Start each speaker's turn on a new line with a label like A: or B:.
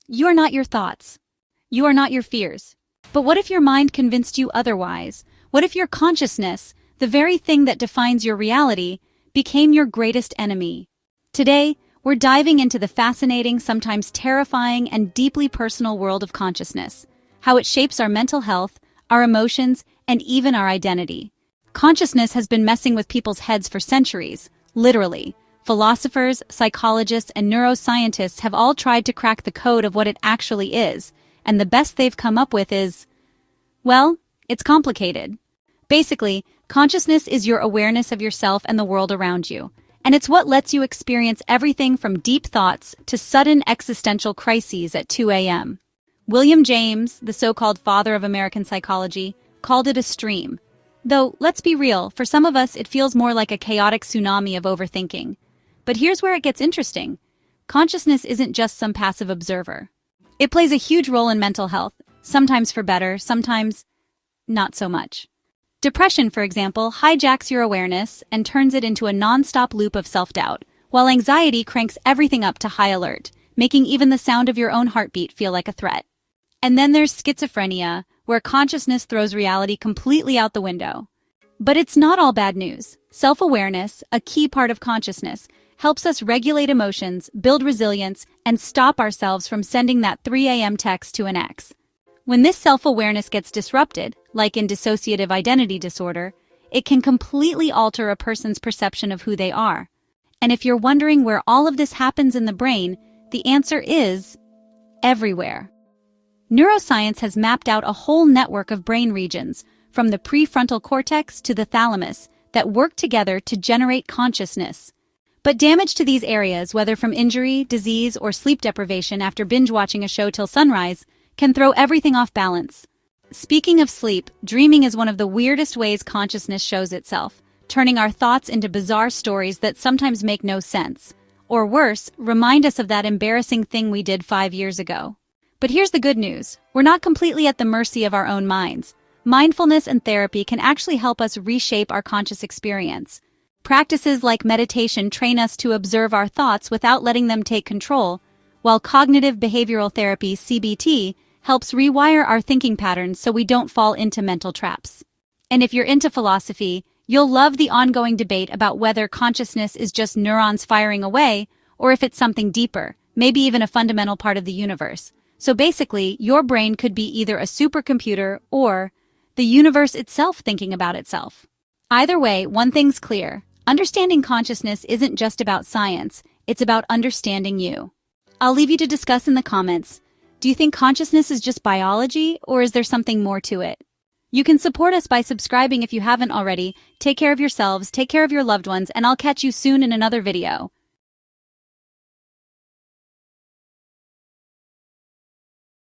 A: You are not your thoughts. You are not your fears. But what if your mind convinced you otherwise? What if your consciousness, the very thing that defines your reality, became your greatest enemy? Today, we're diving into the fascinating, sometimes terrifying, and deeply personal world of consciousness, how it shapes our mental health, our emotions, and even our identity. Consciousness has been messing with people's heads for centuries, literally. Philosophers, psychologists, and neuroscientists have all tried to crack the code of what it actually is, and the best they've come up with is, well, it's complicated. Basically, consciousness is your awareness of yourself and the world around you, and it's what lets you experience everything from deep thoughts to sudden existential crises at 2 a.m. William James, the so-called father of American psychology, called it a stream. Though, let's be real, for some of us it feels more like a chaotic tsunami of overthinking. But here's where it gets interesting. Consciousness isn't just some passive observer. It plays a huge role in mental health, sometimes for better, sometimes not so much. Depression, for example, hijacks your awareness and turns it into a non-stop loop of self-doubt, while anxiety cranks everything up to high alert, making even the sound of your own heartbeat feel like a threat. And then there's schizophrenia, where consciousness throws reality completely out the window. But it's not all bad news. Self-awareness, a key part of consciousness, helps us regulate emotions, build resilience, and stop ourselves from sending that 3 a.m. text to an ex. When this self-awareness gets disrupted, like in dissociative identity disorder, it can completely alter a person's perception of who they are. And if you're wondering where all of this happens in the brain, the answer is everywhere. Neuroscience has mapped out a whole network of brain regions, from the prefrontal cortex to the thalamus, that work together to generate consciousness. But damage to these areas, whether from injury, disease, or sleep deprivation after binge-watching a show till sunrise, can throw everything off balance. Speaking of sleep, dreaming is one of the weirdest ways consciousness shows itself, turning our thoughts into bizarre stories that sometimes make no sense. Or worse, remind us of that embarrassing thing we did 5 years ago. But here's the good news. We're not completely at the mercy of our own minds. Mindfulness and therapy can actually help us reshape our conscious experience. Practices like meditation train us to observe our thoughts without letting them take control, while cognitive behavioral therapy, CBT, helps rewire our thinking patterns so we don't fall into mental traps. And if you're into philosophy, you'll love the ongoing debate about whether consciousness is just neurons firing away, or if it's something deeper, maybe even a fundamental part of the universe. So basically, your brain could be either a supercomputer or the universe itself thinking about itself. Either way, one thing's clear. Understanding consciousness isn't just about science, it's about understanding you. I'll leave you to discuss in the comments. Do you think consciousness is just biology, or is there something more to it? You can support us by subscribing if you haven't already. Take care of yourselves, take care of your loved ones, and I'll catch you soon in another video.